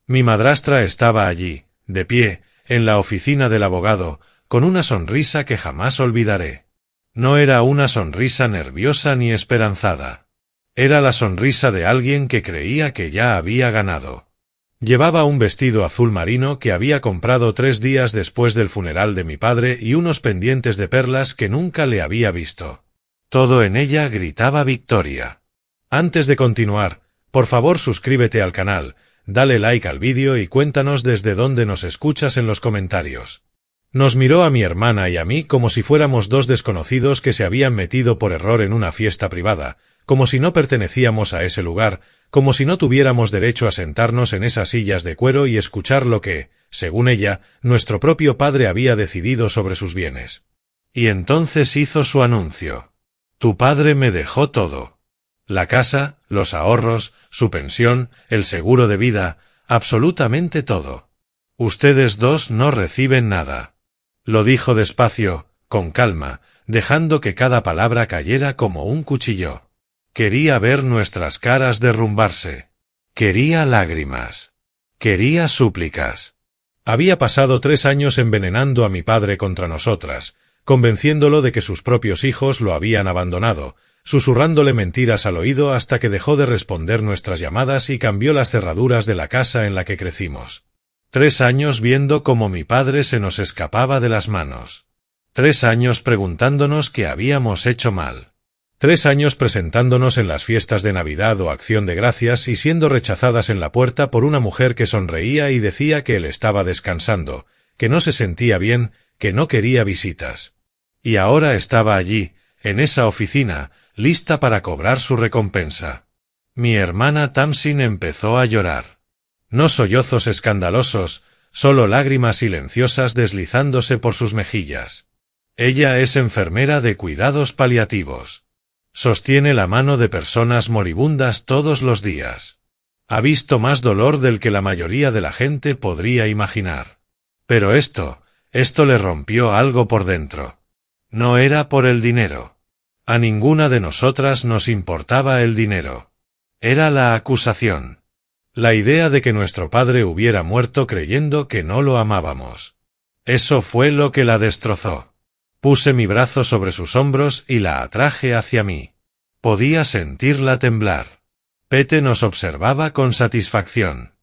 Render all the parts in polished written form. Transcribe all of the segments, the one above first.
Mi madrastra estaba allí, de pie, en la oficina del abogado, con una sonrisa que jamás olvidaré. No era una sonrisa nerviosa ni esperanzada. Era la sonrisa de alguien que creía que ya había ganado. Llevaba un vestido azul marino que había comprado 3 días después del funeral de mi padre y unos pendientes de perlas que nunca le había visto. Todo en ella gritaba victoria. Antes de continuar, por favor suscríbete al canal, dale like al vídeo y cuéntanos desde dónde nos escuchas en los comentarios. Nos miró a mi hermana y a mí como si fuéramos 2 desconocidos que se habían metido por error en una fiesta privada, como si no pertenecíamos a ese lugar, como si no tuviéramos derecho a sentarnos en esas sillas de cuero y escuchar lo que, según ella, nuestro propio padre había decidido sobre sus bienes. Y entonces hizo su anuncio. Tu padre me dejó todo. La casa, los ahorros, su pensión, el seguro de vida, absolutamente todo. Ustedes 2 no reciben nada. Lo dijo despacio, con calma, dejando que cada palabra cayera como un cuchillo. Quería ver nuestras caras derrumbarse. Quería lágrimas. Quería súplicas. Había pasado 3 años envenenando a mi padre contra nosotras, convenciéndolo de que sus propios hijos lo habían abandonado, susurrándole mentiras al oído hasta que dejó de responder nuestras llamadas y cambió las cerraduras de la casa en la que crecimos. 3 años viendo cómo mi padre se nos escapaba de las manos. 3 años preguntándonos qué habíamos hecho mal. 3 años presentándonos en las fiestas de Navidad o Acción de Gracias y siendo rechazadas en la puerta por una mujer que sonreía y decía que él estaba descansando, que no se sentía bien, que no quería visitas. Y ahora estaba allí, en esa oficina, lista para cobrar su recompensa. Mi hermana Tamsin empezó a llorar. No sollozos escandalosos, solo lágrimas silenciosas deslizándose por sus mejillas. Ella es enfermera de cuidados paliativos. Sostiene la mano de personas moribundas todos los días. Ha visto más dolor del que la mayoría de la gente podría imaginar. Pero esto le rompió algo por dentro. No era por el dinero. A ninguna de nosotras nos importaba el dinero. Era la acusación. La idea de que nuestro padre hubiera muerto creyendo que no lo amábamos. Eso fue lo que la destrozó. Puse mi brazo sobre sus hombros y la atraje hacia mí. Podía sentirla temblar. Pete nos observaba con satisfacción.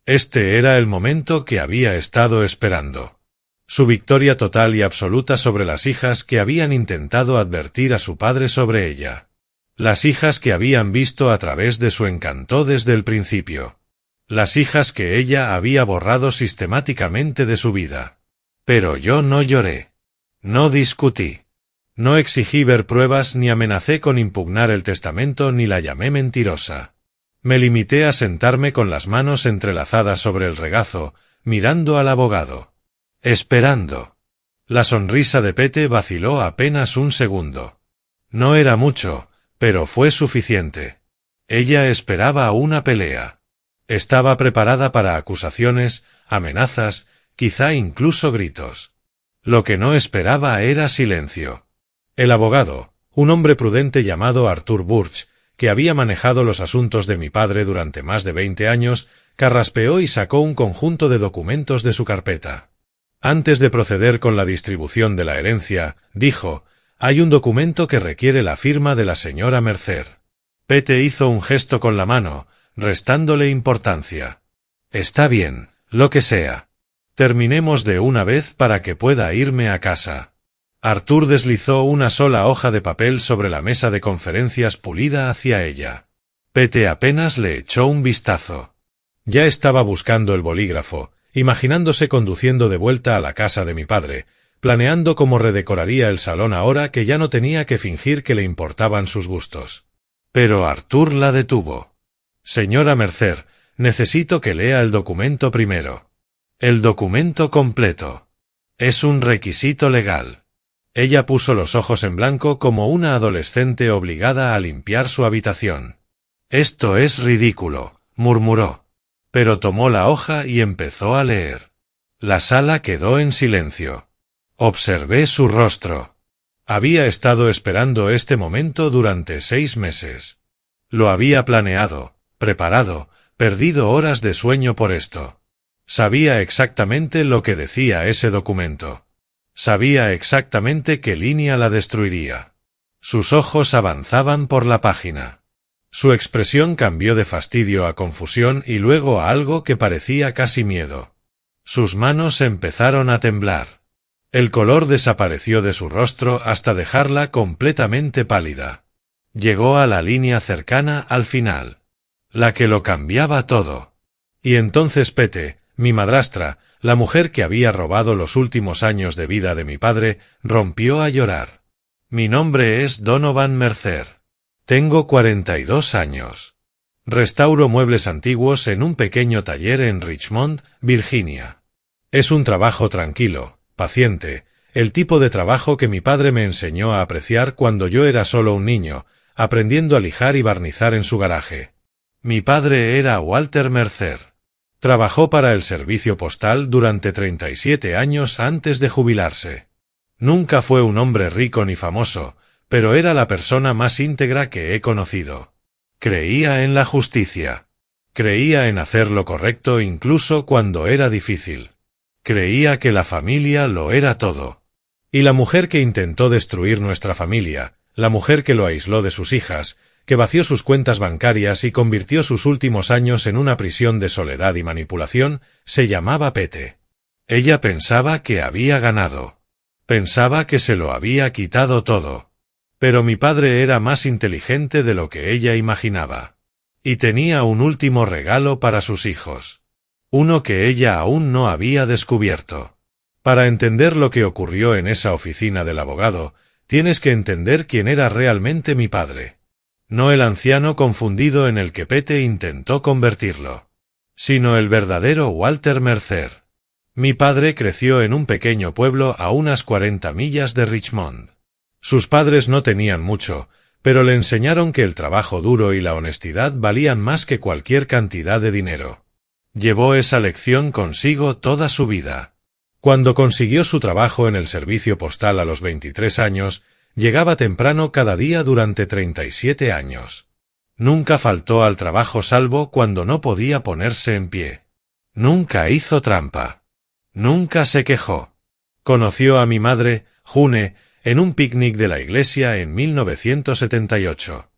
Este era el momento que había estado esperando. Su victoria total y absoluta sobre las hijas que habían intentado advertir a su padre sobre ella. Las hijas que habían visto a través de su encanto desde el principio. Las hijas que ella había borrado sistemáticamente de su vida. Pero yo no lloré. No discutí. No exigí ver pruebas ni amenacé con impugnar el testamento ni la llamé mentirosa. Me limité a sentarme con las manos entrelazadas sobre el regazo, mirando al abogado. Esperando. La sonrisa de Pete vaciló apenas un segundo. No era mucho, pero fue suficiente. Ella esperaba una pelea. Estaba preparada para acusaciones, amenazas, quizá incluso gritos. Lo que no esperaba era silencio. El abogado, un hombre prudente llamado Arthur Burch, que había manejado los asuntos de mi padre durante más de 20 años, carraspeó y sacó un conjunto de documentos de su carpeta. Antes de proceder con la distribución de la herencia, dijo, hay un documento que requiere la firma de la señora Mercer. Pete hizo un gesto con la mano, restándole importancia. Está bien, lo que sea. Terminemos de una vez para que pueda irme a casa. Arthur deslizó una sola hoja de papel sobre la mesa de conferencias pulida hacia ella. Pete apenas le echó un vistazo. Ya estaba buscando el bolígrafo, imaginándose conduciendo de vuelta a la casa de mi padre, planeando cómo redecoraría el salón ahora que ya no tenía que fingir que le importaban sus gustos. Pero Arthur la detuvo. Señora Mercer, necesito que lea el documento primero. El documento completo. Es un requisito legal. Ella puso los ojos en blanco como una adolescente obligada a limpiar su habitación. Esto es ridículo, murmuró. Pero tomó la hoja y empezó a leer. La sala quedó en silencio. Observé su rostro. Había estado esperando este momento durante 6 meses. Lo había planeado, preparado, Perdido horas de sueño por esto. Sabía exactamente lo que decía ese documento. Sabía exactamente qué línea la destruiría. Sus ojos avanzaban por la página. Su expresión cambió de fastidio a confusión y luego a algo que parecía casi miedo. Sus manos empezaron a temblar. El color desapareció de su rostro hasta dejarla completamente pálida. Llegó a la línea cercana al final. La que lo cambiaba todo. Y entonces Pete, mi madrastra, la mujer que había robado los últimos años de vida de mi padre, rompió a llorar. Mi nombre es Donovan Mercer. Tengo 42 años. Restauro muebles antiguos en un pequeño taller en Richmond, Virginia. Es un trabajo tranquilo, paciente, el tipo de trabajo que mi padre me enseñó a apreciar cuando yo era solo un niño, aprendiendo a lijar y barnizar en su garaje. Mi padre era Walter Mercer. Trabajó para el servicio postal durante 37 años antes de jubilarse. Nunca fue un hombre rico ni famoso, pero era la persona más íntegra que he conocido. Creía en la justicia. Creía en hacer lo correcto incluso cuando era difícil. Creía que la familia lo era todo. Y la mujer que intentó destruir nuestra familia, la mujer que lo aisló de sus hijas, que vació sus cuentas bancarias y convirtió sus últimos años en una prisión de soledad y manipulación, se llamaba Pete. Ella pensaba que había ganado. Pensaba que se lo había quitado todo. Pero mi padre era más inteligente de lo que ella imaginaba. Y tenía un último regalo para sus hijos. Uno que ella aún no había descubierto. Para entender lo que ocurrió en esa oficina del abogado, tienes que entender quién era realmente mi padre. No el anciano confundido en el que Pete intentó convertirlo, sino el verdadero Walter Mercer. Mi padre creció en un pequeño pueblo a unas 40 millas de Richmond. Sus padres no tenían mucho, pero le enseñaron que el trabajo duro y la honestidad valían más que cualquier cantidad de dinero. Llevó esa lección consigo toda su vida. Cuando consiguió su trabajo en el servicio postal a los 23 años, llegaba temprano cada día durante 37 años. Nunca faltó al trabajo salvo cuando no podía ponerse en pie. Nunca hizo trampa. Nunca se quejó. Conoció a mi madre, June, en un picnic de la iglesia en 1978.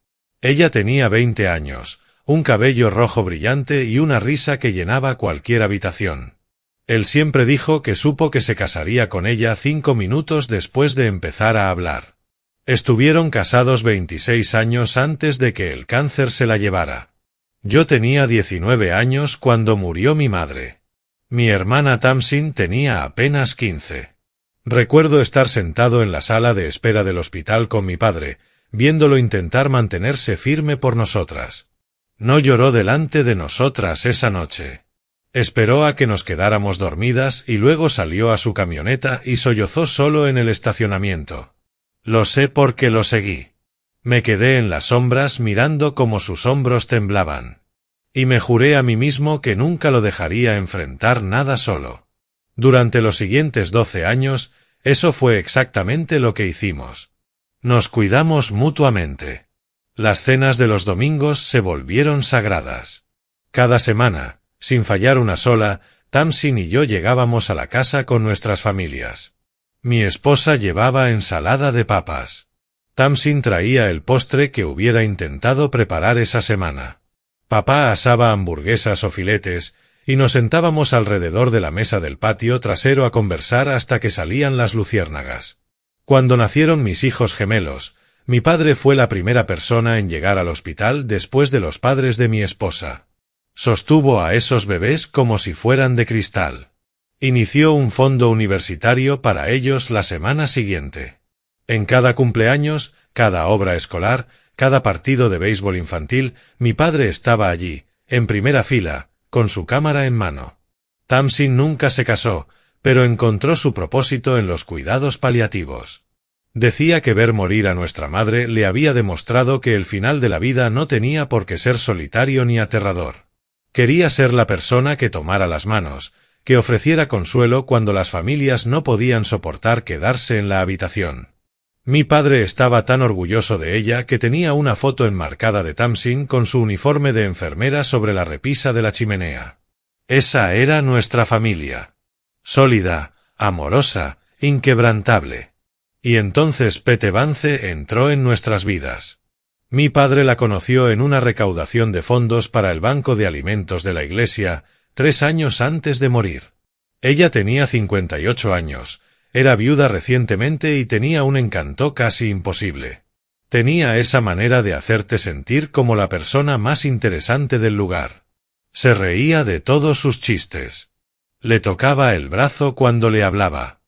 Ella tenía 20 años, un cabello rojo brillante y una risa que llenaba cualquier habitación. Él siempre dijo que supo que se casaría con ella 5 minutos después de empezar a hablar. Estuvieron casados 26 años antes de que el cáncer se la llevara. Yo tenía 19 años cuando murió mi madre. Mi hermana Tamsin tenía apenas 15. Recuerdo estar sentado en la sala de espera del hospital con mi padre, viéndolo intentar mantenerse firme por nosotras. No lloró delante de nosotras esa noche. Esperó a que nos quedáramos dormidas y luego salió a su camioneta y sollozó solo en el estacionamiento. Lo sé porque lo seguí. Me quedé en las sombras mirando cómo sus hombros temblaban. Y me juré a mí mismo que nunca lo dejaría enfrentar nada solo. Durante los siguientes 12 años, eso fue exactamente lo que hicimos. Nos cuidamos mutuamente. Las cenas de los domingos se volvieron sagradas. Cada semana, sin fallar una sola, Tamsin y yo llegábamos a la casa con nuestras familias. Mi esposa llevaba ensalada de papas. Tamsin traía el postre que hubiera intentado preparar esa semana. Papá asaba hamburguesas o filetes, y nos sentábamos alrededor de la mesa del patio trasero a conversar hasta que salían las luciérnagas. Cuando nacieron mis hijos gemelos, mi padre fue la primera persona en llegar al hospital después de los padres de mi esposa. Sostuvo a esos bebés como si fueran de cristal. Inició un fondo universitario para ellos la semana siguiente. En cada cumpleaños, cada obra escolar, cada partido de béisbol infantil, mi padre estaba allí, en primera fila, con su cámara en mano. Tamsin nunca se casó, pero encontró su propósito en los cuidados paliativos. Decía que ver morir a nuestra madre le había demostrado que el final de la vida no tenía por qué ser solitario ni aterrador. Quería ser la persona que tomara las manos, que ofreciera consuelo cuando las familias no podían soportar quedarse en la habitación. Mi padre estaba tan orgulloso de ella que tenía una foto enmarcada de Tamsin con su uniforme de enfermera sobre la repisa de la chimenea. Esa era nuestra familia. Sólida, amorosa, inquebrantable. Y entonces Pete Vance entró en nuestras vidas. Mi padre la conoció en una recaudación de fondos para el Banco de Alimentos de la Iglesia, 3 años antes de morir. Ella tenía 58 años, era viuda recientemente y tenía un encanto casi imposible. Tenía esa manera de hacerte sentir como la persona más interesante del lugar. Se reía de todos sus chistes. Le tocaba el brazo cuando le hablaba.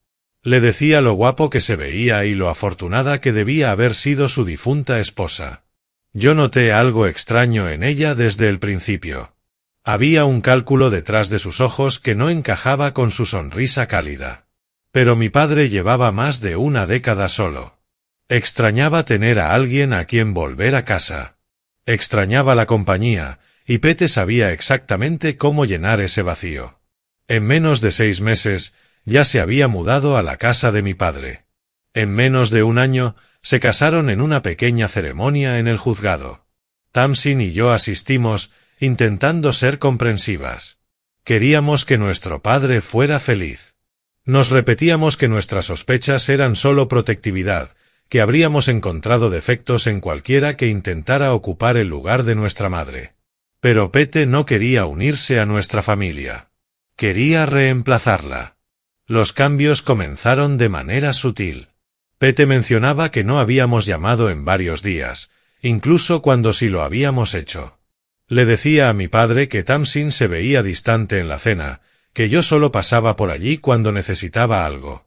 Le decía lo guapo que se veía y lo afortunada que debía haber sido su difunta esposa. Yo noté algo extraño en ella desde el principio. Había un cálculo detrás de sus ojos que no encajaba con su sonrisa cálida. Pero mi padre llevaba más de una década solo. Extrañaba tener a alguien a quien volver a casa. Extrañaba la compañía, y Pete sabía exactamente cómo llenar ese vacío. En menos de 6 meses, ya se había mudado a la casa de mi padre. En menos de un año, se casaron en una pequeña ceremonia en el juzgado. Tamsin y yo asistimos, intentando ser comprensivas. Queríamos que nuestro padre fuera feliz. Nos repetíamos que nuestras sospechas eran solo protectividad, que habríamos encontrado defectos en cualquiera que intentara ocupar el lugar de nuestra madre. Pero Pete no quería unirse a nuestra familia. Quería reemplazarla. Los cambios comenzaron de manera sutil. Pete mencionaba que no habíamos llamado en varios días, incluso cuando sí lo habíamos hecho. Le decía a mi padre que Tamsin se veía distante en la cena, que yo solo pasaba por allí cuando necesitaba algo.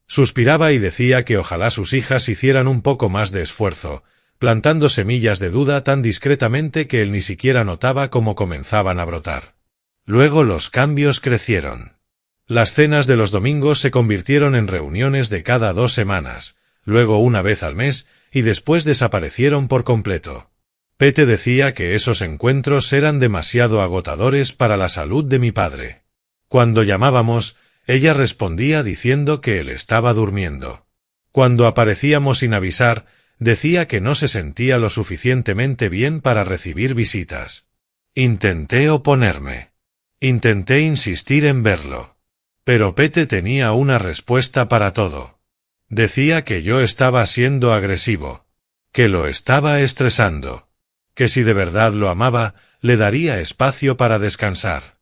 Suspiraba y decía que ojalá sus hijas hicieran un poco más de esfuerzo, plantando semillas de duda tan discretamente que él ni siquiera notaba cómo comenzaban a brotar. Luego los cambios crecieron. Las cenas de los domingos se convirtieron en reuniones de cada 2 semanas, luego una vez al mes, y después desaparecieron por completo. Pete decía que esos encuentros eran demasiado agotadores para la salud de mi padre. Cuando llamábamos, ella respondía diciendo que él estaba durmiendo. Cuando aparecíamos sin avisar, decía que no se sentía lo suficientemente bien para recibir visitas. Intenté oponerme. Intenté insistir en verlo. Pero Pete tenía una respuesta para todo. Decía que yo estaba siendo agresivo, que lo estaba estresando, que si de verdad lo amaba, le daría espacio para descansar.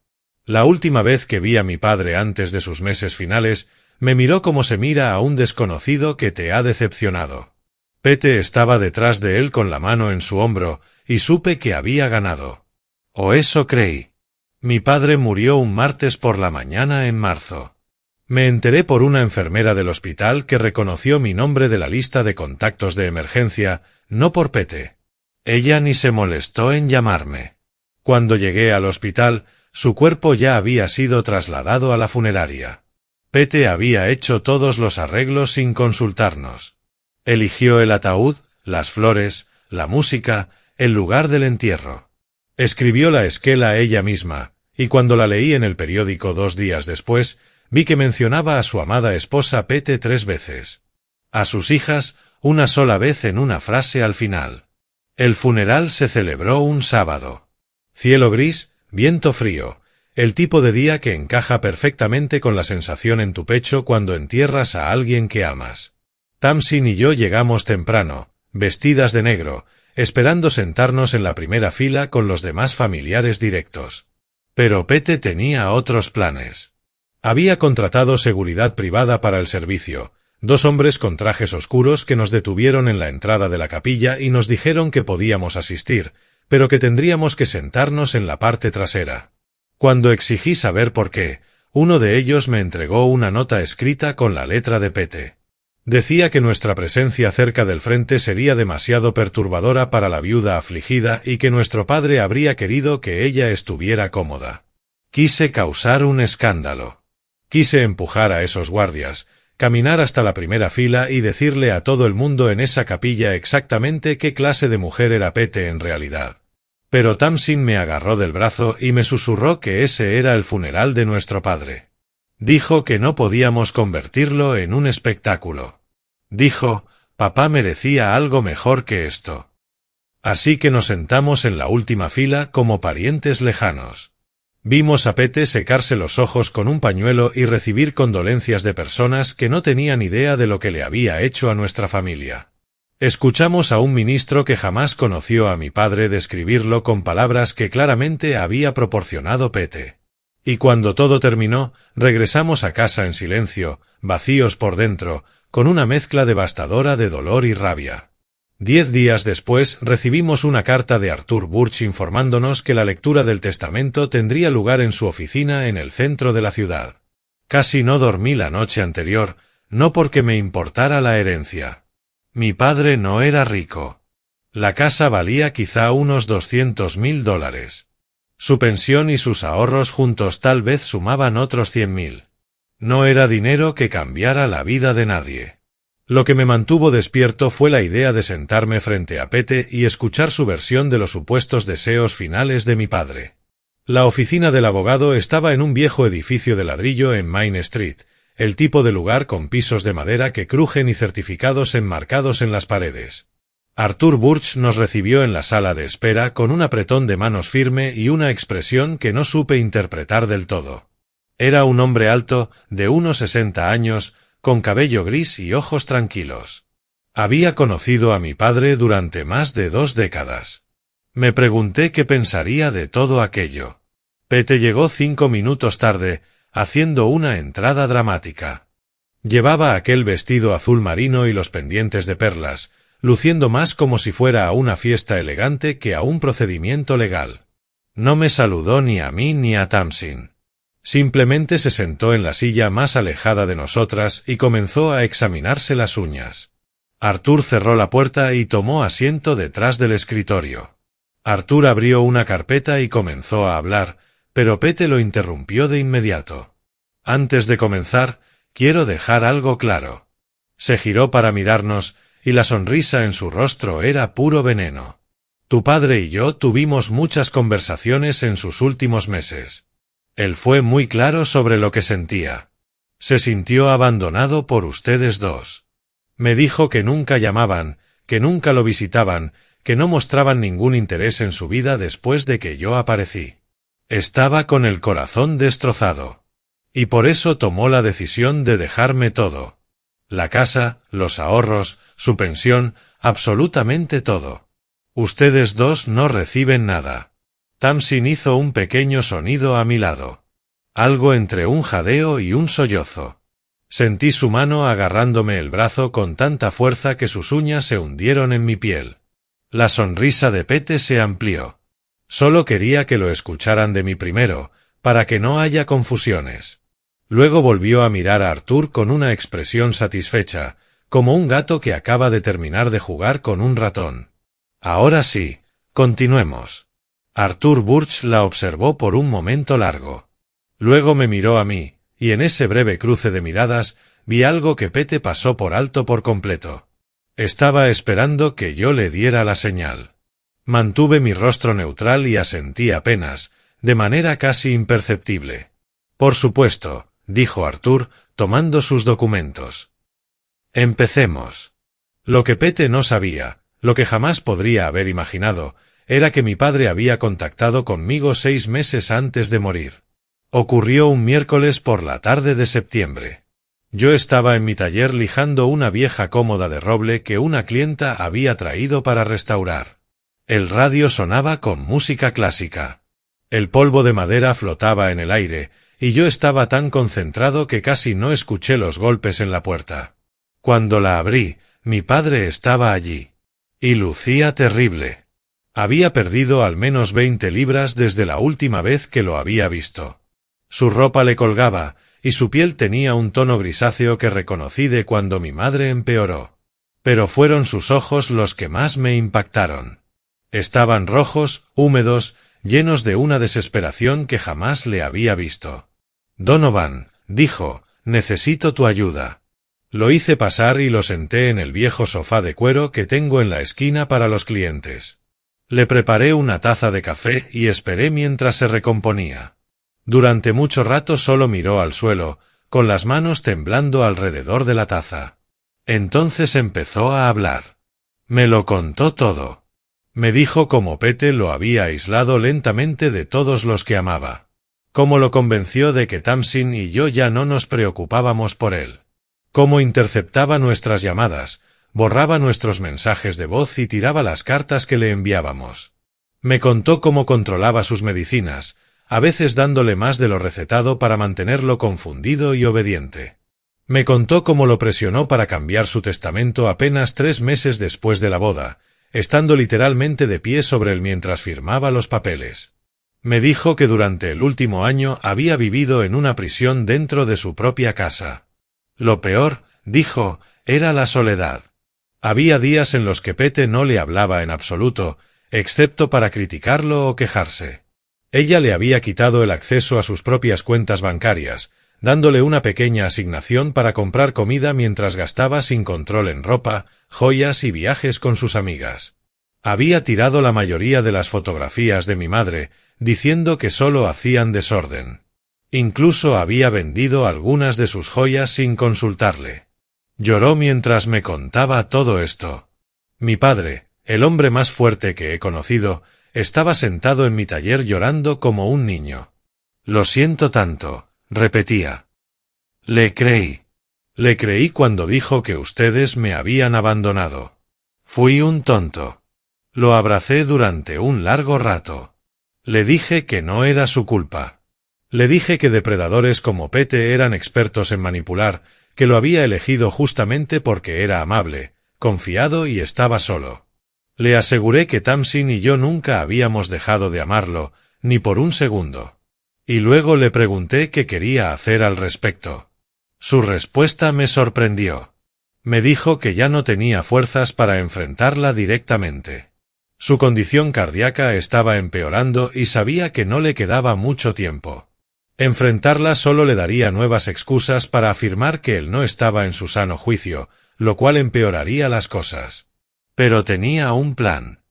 La última vez que vi a mi padre antes de sus meses finales, me miró como se mira a un desconocido que te ha decepcionado. Pete estaba detrás de él con la mano en su hombro, y supe que había ganado. O eso creí. Mi padre murió un martes por la mañana en marzo. Me enteré por una enfermera del hospital que reconoció mi nombre de la lista de contactos de emergencia, no por Pete. Ella ni se molestó en llamarme. Cuando llegué al hospital, su cuerpo ya había sido trasladado a la funeraria. Pete había hecho todos los arreglos sin consultarnos. Eligió el ataúd, las flores, la música, el lugar del entierro. Escribió la esquela ella misma, y cuando la leí en el periódico 2 días después, vi que mencionaba a su amada esposa Pete 3 veces. A sus hijas, una sola vez en una frase al final. El funeral se celebró un sábado. Cielo gris, viento frío, el tipo de día que encaja perfectamente con la sensación en tu pecho cuando entierras a alguien que amas. Tamsin y yo llegamos temprano, vestidas de negro, esperando sentarnos en la primera fila con los demás familiares directos. Pero Pete tenía otros planes. Había contratado seguridad privada para el servicio, 2 hombres con trajes oscuros que nos detuvieron en la entrada de la capilla y nos dijeron que podíamos asistir, pero que tendríamos que sentarnos en la parte trasera. Cuando exigí saber por qué, uno de ellos me entregó una nota escrita con la letra de Pete. Decía que nuestra presencia cerca del frente sería demasiado perturbadora para la viuda afligida y que nuestro padre habría querido que ella estuviera cómoda. Quise causar un escándalo. Quise empujar a esos guardias, caminar hasta la primera fila y decirle a todo el mundo en esa capilla exactamente qué clase de mujer era Pete en realidad. Pero Tamsin me agarró del brazo y me susurró que ese era el funeral de nuestro padre. Dijo que no podíamos convertirlo en un espectáculo. Dijo, Papá merecía algo mejor que esto. Así que nos sentamos en la última fila como parientes lejanos. Vimos a Pete secarse los ojos con un pañuelo y recibir condolencias de personas que no tenían idea de lo que le había hecho a nuestra familia. Escuchamos a un ministro que jamás conoció a mi padre describirlo con palabras que claramente había proporcionado Pete. Y cuando todo terminó, regresamos a casa en silencio, vacíos por dentro, con una mezcla devastadora de dolor y rabia. 10 días después recibimos una carta de Arthur Burch informándonos que la lectura del testamento tendría lugar en su oficina en el centro de la ciudad. Casi no dormí la noche anterior, no porque me importara la herencia. Mi padre no era rico. La casa valía quizá unos $200.000. Su pensión y sus ahorros juntos tal vez sumaban otros 100.000. No era dinero que cambiara la vida de nadie. Lo que me mantuvo despierto fue la idea de sentarme frente a Pete y escuchar su versión de los supuestos deseos finales de mi padre. La oficina del abogado estaba en un viejo edificio de ladrillo en Main Street, el tipo de lugar con pisos de madera que crujen y certificados enmarcados en las paredes. Arthur Burch nos recibió en la sala de espera con un apretón de manos firme y una expresión que no supe interpretar del todo. Era un hombre alto, de unos 60 años, con cabello gris y ojos tranquilos. Había conocido a mi padre durante más de 2 décadas. Me pregunté qué pensaría de todo aquello. Pete llegó 5 minutos tarde, haciendo una entrada dramática. Llevaba aquel vestido azul marino y los pendientes de perlas, luciendo más como si fuera a una fiesta elegante que a un procedimiento legal. No me saludó ni a mí ni a Tamsin. Simplemente se sentó en la silla más alejada de nosotras y comenzó a examinarse las uñas. Arthur cerró la puerta y tomó asiento detrás del escritorio. Arthur abrió una carpeta y comenzó a hablar, pero Pete lo interrumpió de inmediato. Antes de comenzar, quiero dejar algo claro. Se giró para mirarnos, y la sonrisa en su rostro era puro veneno. Tu padre y yo tuvimos muchas conversaciones en sus últimos meses. Él fue muy claro sobre lo que sentía. Se sintió abandonado por ustedes dos. Me dijo que nunca llamaban, que nunca lo visitaban, que no mostraban ningún interés en su vida después de que yo aparecí. Estaba con el corazón destrozado. Y por eso tomó la decisión de dejarme todo. La casa, los ahorros, su pensión, absolutamente todo. Ustedes dos no reciben nada. Tamsin hizo un pequeño sonido a mi lado. Algo entre un jadeo y un sollozo. Sentí su mano agarrándome el brazo con tanta fuerza que sus uñas se hundieron en mi piel. La sonrisa de Pete se amplió. Solo quería que lo escucharan de mí primero, para que no haya confusiones. Luego volvió a mirar a Arthur con una expresión satisfecha, como un gato que acaba de terminar de jugar con un ratón. Ahora sí, continuemos. Arthur Burch la observó por un momento largo. Luego me miró a mí, y en ese breve cruce de miradas vi algo que Pete pasó por alto por completo. Estaba esperando que yo le diera la señal. Mantuve mi rostro neutral y asentí apenas, de manera casi imperceptible. Por supuesto, dijo Arthur, tomando sus documentos. Empecemos. Lo que Pete no sabía, lo que jamás podría haber imaginado, era que mi padre había contactado conmigo 6 meses antes de morir. Ocurrió un miércoles por la tarde de septiembre. Yo estaba en mi taller lijando una vieja cómoda de roble que una clienta había traído para restaurar. El radio sonaba con música clásica. El polvo de madera flotaba en el aire, y yo estaba tan concentrado que casi no escuché los golpes en la puerta. Cuando la abrí, mi padre estaba allí. Y lucía terrible. Había perdido al menos 20 libras desde la última vez que lo había visto. Su ropa le colgaba, y su piel tenía un tono grisáceo que reconocí de cuando mi madre empeoró. Pero fueron sus ojos los que más me impactaron. Estaban rojos, húmedos, llenos de una desesperación que jamás le había visto. Donovan, dijo, necesito tu ayuda. Lo hice pasar y lo senté en el viejo sofá de cuero que tengo en la esquina para los clientes. Le preparé una taza de café y esperé mientras se recomponía. Durante mucho rato solo miró al suelo, con las manos temblando alrededor de la taza. Entonces empezó a hablar. Me lo contó todo. Me dijo cómo Pete lo había aislado lentamente de todos los que amaba. Cómo lo convenció de que Tamsin y yo ya no nos preocupábamos por él. Cómo interceptaba nuestras llamadas, borraba nuestros mensajes de voz y tiraba las cartas que le enviábamos. Me contó cómo controlaba sus medicinas, a veces dándole más de lo recetado para mantenerlo confundido y obediente. Me contó cómo lo presionó para cambiar su testamento apenas 3 meses después de la boda, estando literalmente de pie sobre él mientras firmaba los papeles. Me dijo que durante el último año había vivido en una prisión dentro de su propia casa. Lo peor, dijo, era la soledad. Había días en los que Pete no le hablaba en absoluto, excepto para criticarlo o quejarse. Ella le había quitado el acceso a sus propias cuentas bancarias, dándole una pequeña asignación para comprar comida mientras gastaba sin control en ropa, joyas y viajes con sus amigas. Había tirado la mayoría de las fotografías de mi madre, diciendo que solo hacían desorden. Incluso había vendido algunas de sus joyas sin consultarle. Lloró mientras me contaba todo esto. Mi padre, el hombre más fuerte que he conocido, estaba sentado en mi taller llorando como un niño. Lo siento tanto, repetía. Le creí. Le creí cuando dijo que ustedes me habían abandonado. Fui un tonto. Lo abracé durante un largo rato. Le dije que no era su culpa. Le dije que depredadores como Pete eran expertos en manipular, que lo había elegido justamente porque era amable, confiado y estaba solo. Le aseguré que Tamsin y yo nunca habíamos dejado de amarlo, ni por un segundo. Y luego le pregunté qué quería hacer al respecto. Su respuesta me sorprendió. Me dijo que ya no tenía fuerzas para enfrentarla directamente. Su condición cardíaca estaba empeorando y sabía que no le quedaba mucho tiempo. Enfrentarla solo le daría nuevas excusas para afirmar que él no estaba en su sano juicio, lo cual empeoraría las cosas. Pero tenía un plan.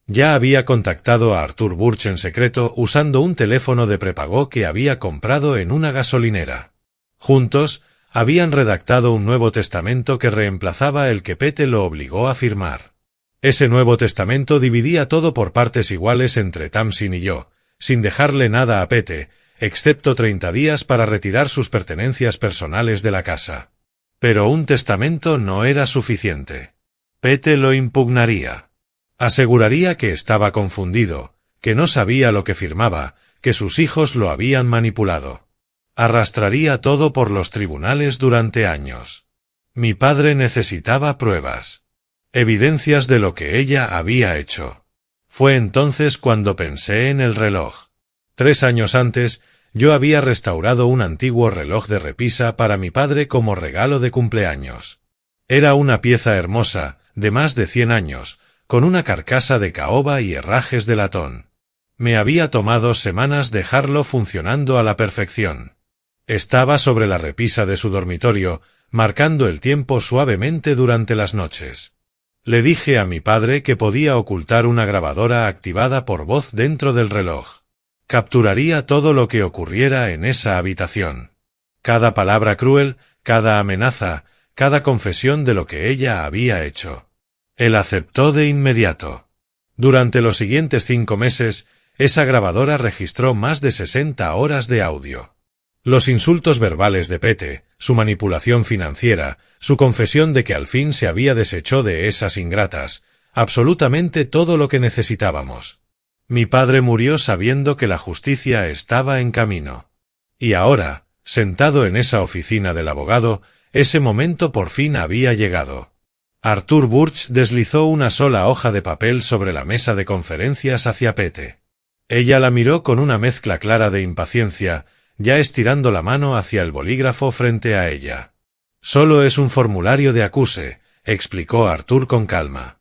Ya había contactado a Arthur Burch en secreto usando un teléfono de prepago que había comprado en una gasolinera. Juntos, habían redactado un nuevo testamento que reemplazaba el que Pete lo obligó a firmar. Ese nuevo testamento dividía todo por partes iguales entre Tamsin y yo, sin dejarle nada a Pete, excepto 30 días para retirar sus pertenencias personales de la casa. Pero un testamento no era suficiente. Pete lo impugnaría. Aseguraría que estaba confundido, que no sabía lo que firmaba, que sus hijos lo habían manipulado. Arrastraría todo por los tribunales durante años. Mi padre necesitaba pruebas. Evidencias de lo que ella había hecho. Fue entonces cuando pensé en el reloj. 3 años antes, yo había restaurado un antiguo reloj de repisa para mi padre como regalo de cumpleaños. Era una pieza hermosa, de más de 100 años, con una carcasa de caoba y herrajes de latón. Me había tomado semanas dejarlo funcionando a la perfección. Estaba sobre la repisa de su dormitorio, marcando el tiempo suavemente durante las noches. Le dije a mi padre que podía ocultar una grabadora activada por voz dentro del reloj. Capturaría todo lo que ocurriera en esa habitación. Cada palabra cruel, cada amenaza, cada confesión de lo que ella había hecho. Él aceptó de inmediato. Durante los siguientes 5 meses, esa grabadora registró más de 60 horas de audio. Los insultos verbales de Pete, su manipulación financiera, su confesión de que al fin se había deshecho de esas ingratas, absolutamente todo lo que necesitábamos. Mi padre murió sabiendo que la justicia estaba en camino. Y ahora, sentado en esa oficina del abogado, ese momento por fin había llegado. Arthur Burch deslizó una sola hoja de papel sobre la mesa de conferencias hacia Pete. Ella la miró con una mezcla clara de impaciencia, ya estirando la mano hacia el bolígrafo frente a ella. Solo es un formulario de acuse, explicó Arthur con calma.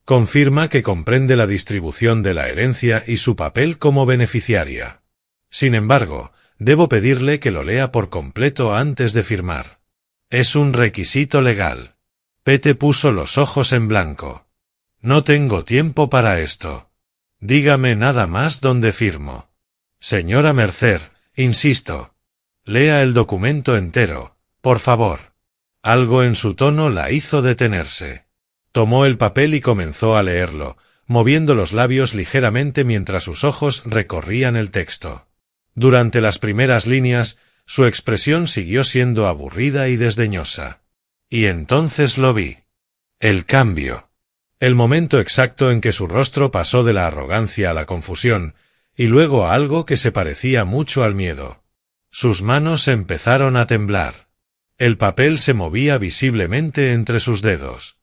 Confirma que comprende la distribución de la herencia y su papel como beneficiaria. Sin embargo, debo pedirle que lo lea por completo antes de firmar. Es un requisito legal. Pete puso los ojos en blanco. No tengo tiempo para esto. Dígame nada más dónde firmo. Señora Mercer, insisto. Lea el documento entero, por favor. Algo en su tono la hizo detenerse. Tomó el papel y comenzó a leerlo, moviendo los labios ligeramente mientras sus ojos recorrían el texto. Durante las primeras líneas, su expresión siguió siendo aburrida y desdeñosa. Y entonces lo vi. El cambio. El momento exacto en que su rostro pasó de la arrogancia a la confusión, y luego a algo que se parecía mucho al miedo. Sus manos empezaron a temblar. El papel se movía visiblemente entre sus dedos.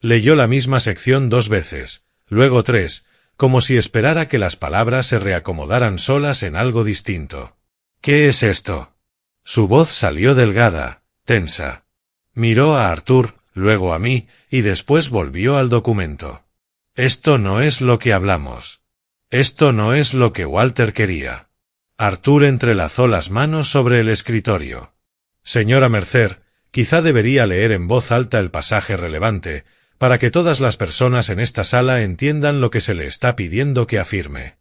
Leyó la misma sección 2 veces, luego 3, como si esperara que las palabras se reacomodaran solas en algo distinto. ¿Qué es esto? Su voz salió delgada, tensa. Miró a Arthur, luego a mí, y después volvió al documento. Esto no es lo que hablamos. Esto no es lo que Walter quería. Arthur entrelazó las manos sobre el escritorio. Señora Mercer, quizá debería leer en voz alta el pasaje relevante, para que todas las personas en esta sala entiendan lo que se le está pidiendo que afirme.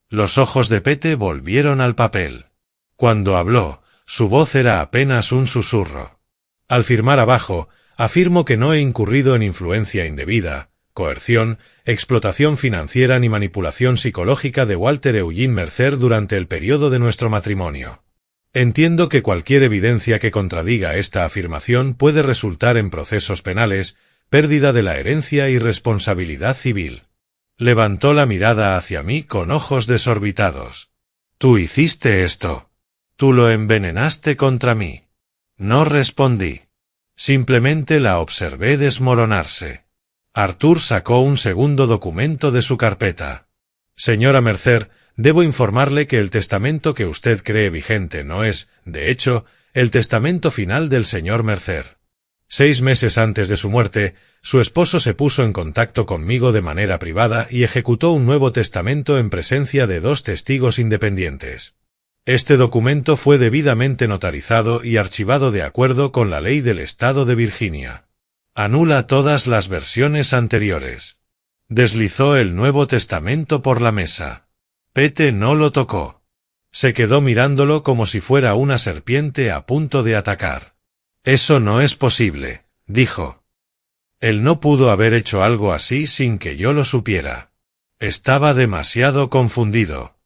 Los ojos de Pete volvieron al papel. Cuando habló, su voz era apenas un susurro. Al firmar abajo, afirmo que no he incurrido en influencia indebida, coerción, explotación financiera ni manipulación psicológica de Walter Eugene Mercer durante el periodo de nuestro matrimonio. Entiendo que cualquier evidencia que contradiga esta afirmación puede resultar en procesos penales, pérdida de la herencia y responsabilidad civil. Levantó la mirada hacia mí con ojos desorbitados. Tú hiciste esto. Tú lo envenenaste contra mí. No respondí. Simplemente la observé desmoronarse. Arthur sacó un segundo documento de su carpeta. Señora Mercer, debo informarle que el testamento que usted cree vigente no es, de hecho, el testamento final del señor Mercer. 6 meses antes de su muerte, su esposo se puso en contacto conmigo de manera privada y ejecutó un nuevo testamento en presencia de 2 testigos independientes. Este documento fue debidamente notarizado y archivado de acuerdo con la ley del estado de Virginia. Anula todas las versiones anteriores. Deslizó el Nuevo Testamento por la mesa. Pete no lo tocó. Se quedó mirándolo como si fuera una serpiente a punto de atacar. Eso no es posible, dijo. Él no pudo haber hecho algo así sin que yo lo supiera. Estaba demasiado confundido.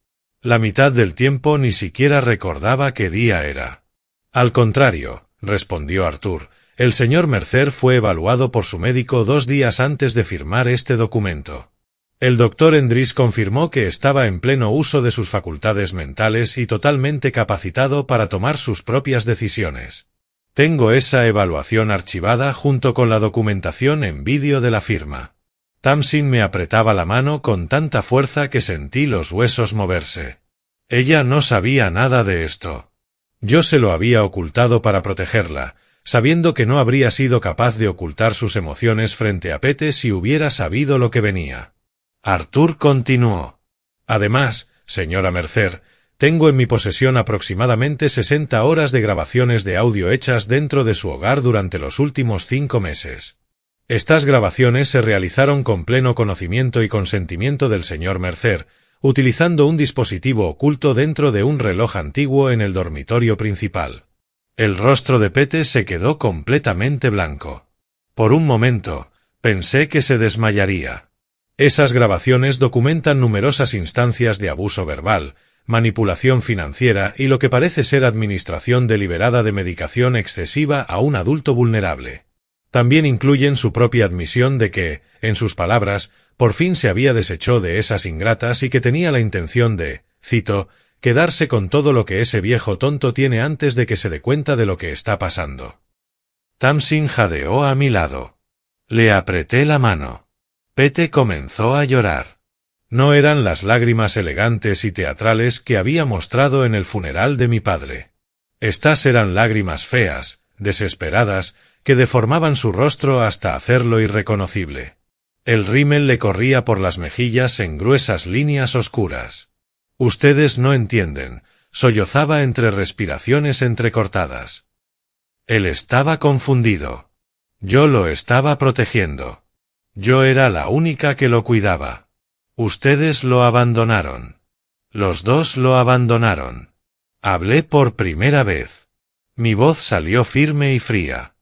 La mitad del tiempo ni siquiera recordaba qué día era. Al contrario, respondió Arthur, el señor Mercer fue evaluado por su médico 2 días antes de firmar este documento. El doctor Endris confirmó que estaba en pleno uso de sus facultades mentales y totalmente capacitado para tomar sus propias decisiones. Tengo esa evaluación archivada junto con la documentación en vídeo de la firma. Tamsin me apretaba la mano con tanta fuerza que sentí los huesos moverse. Ella no sabía nada de esto. Yo se lo había ocultado para protegerla, sabiendo que no habría sido capaz de ocultar sus emociones frente a Pete si hubiera sabido lo que venía. Arthur continuó. Además, señora Mercer, tengo en mi posesión aproximadamente 60 horas de grabaciones de audio hechas dentro de su hogar durante los últimos 5 meses. Estas grabaciones se realizaron con pleno conocimiento y consentimiento del señor Mercer, utilizando un dispositivo oculto dentro de un reloj antiguo en el dormitorio principal. El rostro de Pete se quedó completamente blanco. Por un momento, pensé que se desmayaría. Esas grabaciones documentan numerosas instancias de abuso verbal, manipulación financiera y lo que parece ser administración deliberada de medicación excesiva a un adulto vulnerable. También incluyen su propia admisión de que, en sus palabras, por fin se había deshecho de esas ingratas y que tenía la intención de, cito, quedarse con todo lo que ese viejo tonto tiene antes de que se dé cuenta de lo que está pasando. Tamsin jadeó a mi lado. Le apreté la mano. Pete comenzó a llorar. No eran las lágrimas elegantes y teatrales que había mostrado en el funeral de mi padre. Estas eran lágrimas feas, desesperadas, que deformaban su rostro hasta hacerlo irreconocible. El rímel le corría por las mejillas en gruesas líneas oscuras. Ustedes no entienden, sollozaba entre respiraciones entrecortadas. Él estaba confundido. Yo lo estaba protegiendo. Yo era la única que lo cuidaba. Ustedes lo abandonaron. Los 2 lo abandonaron. Hablé por primera vez. Mi voz salió firme y fría.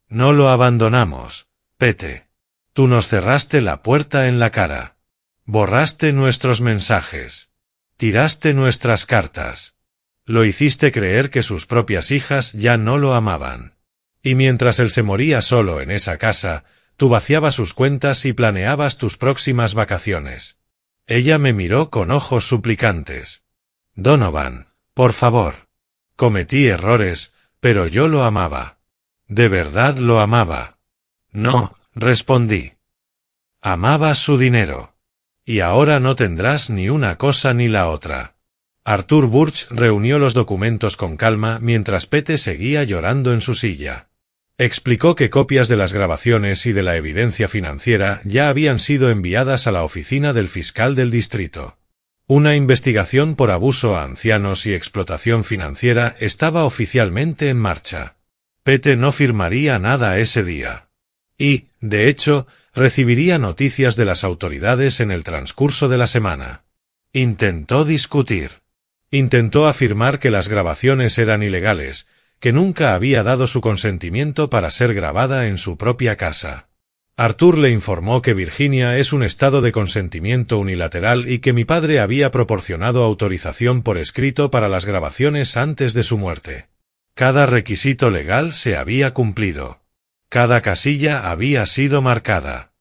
No lo abandonamos, Pete. Tú nos cerraste la puerta en la cara. Borraste nuestros mensajes. Tiraste nuestras cartas. Lo hiciste creer que sus propias hijas ya no lo amaban. Y mientras él se moría solo en esa casa, tú vaciabas sus cuentas y planeabas tus próximas vacaciones. Ella me miró con ojos suplicantes. Donovan, por favor. Cometí errores, pero yo lo amaba. De verdad lo amaba. No, respondí. Amabas su dinero. Y ahora no tendrás ni una cosa ni la otra. Arthur Burch reunió los documentos con calma mientras Pete seguía llorando en su silla. Explicó que copias de las grabaciones y de la evidencia financiera ya habían sido enviadas a la oficina del fiscal del distrito. Una investigación por abuso a ancianos y explotación financiera estaba oficialmente en marcha. Pete no firmaría nada ese día. Y, de hecho, recibiría noticias de las autoridades en el transcurso de la semana. Intentó discutir. Intentó afirmar que las grabaciones eran ilegales, que nunca había dado su consentimiento para ser grabada en su propia casa. Arthur le informó que Virginia es un estado de consentimiento unilateral y que mi padre había proporcionado autorización por escrito para las grabaciones antes de su muerte. Cada requisito legal se había cumplido. Cada casilla había sido marcada.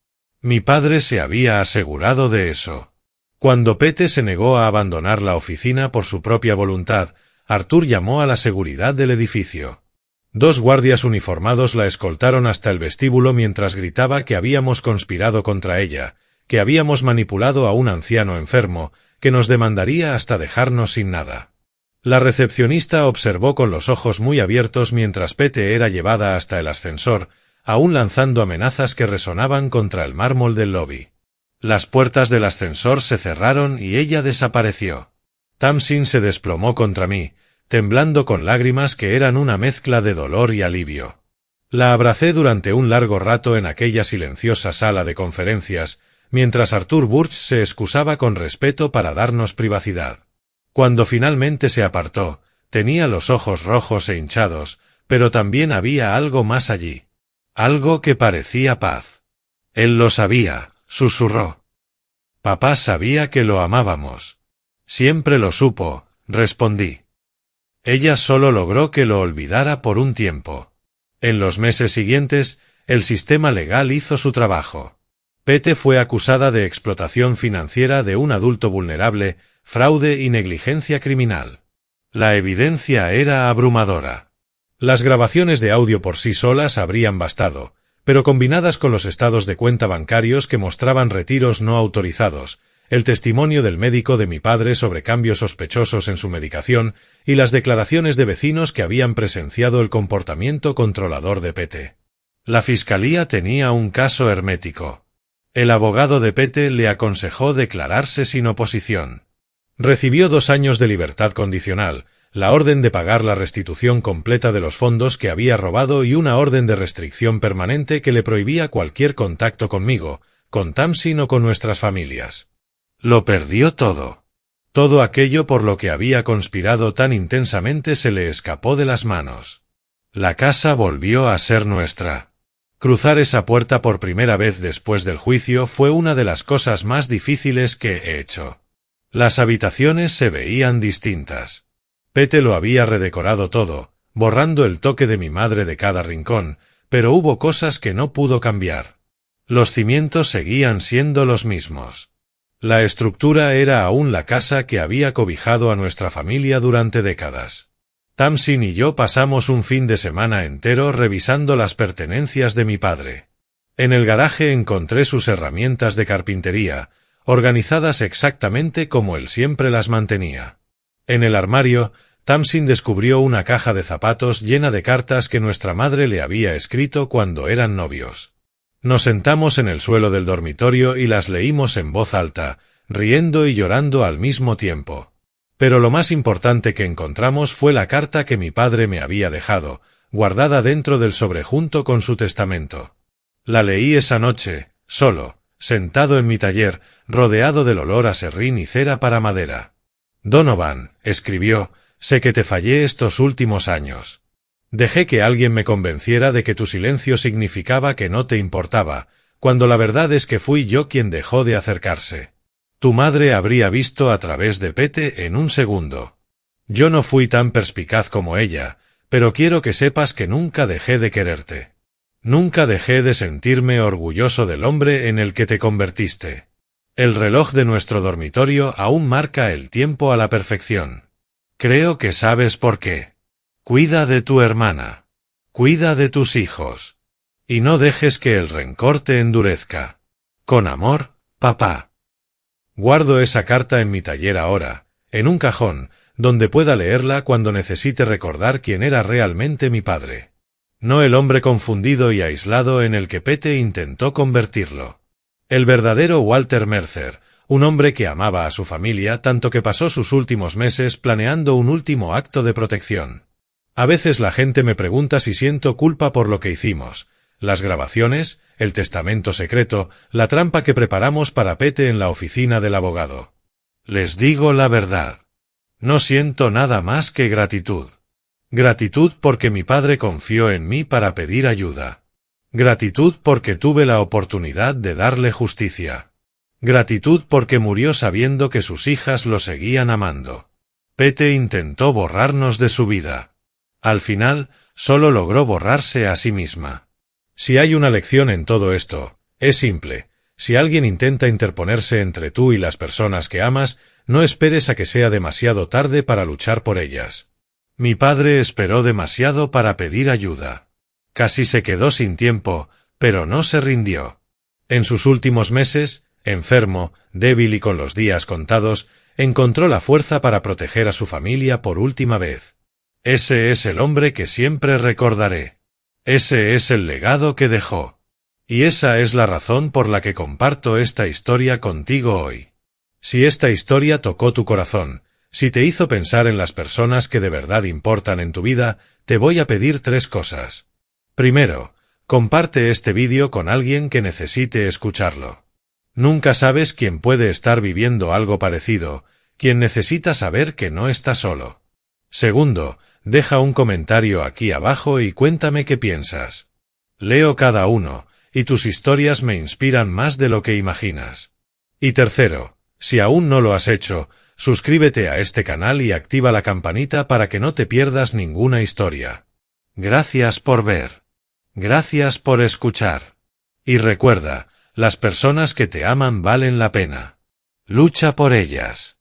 Mi padre se había asegurado de eso. Cuando Pete se negó a abandonar la oficina por su propia voluntad, Arthur llamó a la seguridad del edificio. 2 guardias uniformados la escoltaron hasta el vestíbulo mientras gritaba que habíamos conspirado contra ella, que habíamos manipulado a un anciano enfermo, que nos demandaría hasta dejarnos sin nada. La recepcionista observó con los ojos muy abiertos mientras Pete era llevada hasta el ascensor, aún lanzando amenazas que resonaban contra el mármol del lobby. Las puertas del ascensor se cerraron y ella desapareció. Tamsin se desplomó contra mí, temblando con lágrimas que eran una mezcla de dolor y alivio. La abracé durante un largo rato en aquella silenciosa sala de conferencias, mientras Arthur Burch se excusaba con respeto para darnos privacidad. Cuando finalmente se apartó, tenía los ojos rojos e hinchados, pero también había algo más allí. Algo que parecía paz. Él lo sabía, susurró. Papá sabía que lo amábamos. Siempre lo supo, respondí. Ella solo logró que lo olvidara por un tiempo. En los meses siguientes, el sistema legal hizo su trabajo. Pete fue acusada de explotación financiera de un adulto vulnerable, fraude y negligencia criminal. La evidencia era abrumadora. Las grabaciones de audio por sí solas habrían bastado, pero combinadas con los estados de cuenta bancarios que mostraban retiros no autorizados, el testimonio del médico de mi padre sobre cambios sospechosos en su medicación y las declaraciones de vecinos que habían presenciado el comportamiento controlador de Pete. La fiscalía tenía un caso hermético. El abogado de Pete le aconsejó declararse sin oposición. Recibió 2 años de libertad condicional, la orden de pagar la restitución completa de los fondos que había robado y una orden de restricción permanente que le prohibía cualquier contacto conmigo, con Tamsin o con nuestras familias. Lo perdió todo. Todo aquello por lo que había conspirado tan intensamente se le escapó de las manos. La casa volvió a ser nuestra. Cruzar esa puerta por primera vez después del juicio fue una de las cosas más difíciles que he hecho. Las habitaciones se veían distintas. Pete lo había redecorado todo, borrando el toque de mi madre de cada rincón, pero hubo cosas que no pudo cambiar. Los cimientos seguían siendo los mismos. La estructura era aún la casa que había cobijado a nuestra familia durante décadas. Tamsin y yo pasamos un fin de semana entero revisando las pertenencias de mi padre. En el garaje encontré sus herramientas de carpintería, organizadas exactamente como él siempre las mantenía. En el armario, Tamsin descubrió una caja de zapatos llena de cartas que nuestra madre le había escrito cuando eran novios. Nos sentamos en el suelo del dormitorio y las leímos en voz alta, riendo y llorando al mismo tiempo. Pero lo más importante que encontramos fue la carta que mi padre me había dejado, guardada dentro del sobre junto con su testamento. La leí esa noche, solo, sentado en mi taller, rodeado del olor a serrín y cera para madera. Donovan, escribió, sé que te fallé estos últimos años. Dejé que alguien me convenciera de que tu silencio significaba que no te importaba, cuando la verdad es que fui yo quien dejó de acercarse. Tu madre habría visto a través de Pete en un segundo. Yo no fui tan perspicaz como ella, pero quiero que sepas que nunca dejé de quererte. Nunca dejé de sentirme orgulloso del hombre en el que te convertiste. El reloj de nuestro dormitorio aún marca el tiempo a la perfección. Creo que sabes por qué. Cuida de tu hermana. Cuida de tus hijos. Y no dejes que el rencor te endurezca. Con amor, papá. Guardo esa carta en mi taller ahora, en un cajón, donde pueda leerla cuando necesite recordar quién era realmente mi padre. No el hombre confundido y aislado en el que Pete intentó convertirlo. El verdadero Walter Mercer, un hombre que amaba a su familia tanto que pasó sus últimos meses planeando un último acto de protección. A veces la gente me pregunta si siento culpa por lo que hicimos, las grabaciones, el testamento secreto, la trampa que preparamos para Pete en la oficina del abogado. Les digo la verdad. No siento nada más que gratitud. Gratitud porque mi padre confió en mí para pedir ayuda. Gratitud porque tuve la oportunidad de darle justicia. Gratitud porque murió sabiendo que sus hijas lo seguían amando. Pete intentó borrarnos de su vida. Al final, solo logró borrarse a sí misma. Si hay una lección en todo esto, es simple. Si alguien intenta interponerse entre tú y las personas que amas, no esperes a que sea demasiado tarde para luchar por ellas. Mi padre esperó demasiado para pedir ayuda. Casi se quedó sin tiempo, pero no se rindió. En sus últimos meses, enfermo, débil y con los días contados, encontró la fuerza para proteger a su familia por última vez. Ese es el hombre que siempre recordaré. Ese es el legado que dejó. Y esa es la razón por la que comparto esta historia contigo hoy. Si esta historia tocó tu corazón, si te hizo pensar en las personas que de verdad importan en tu vida, te voy a pedir 3 cosas. Primero, comparte este vídeo con alguien que necesite escucharlo. Nunca sabes quién puede estar viviendo algo parecido, quien necesita saber que no está solo. Segundo, deja un comentario aquí abajo y cuéntame qué piensas. Leo cada uno, y tus historias me inspiran más de lo que imaginas. Y tercero, si aún no lo has hecho, suscríbete a este canal y activa la campanita para que no te pierdas ninguna historia. Gracias por ver. Gracias por escuchar. Y recuerda, las personas que te aman valen la pena. Lucha por ellas.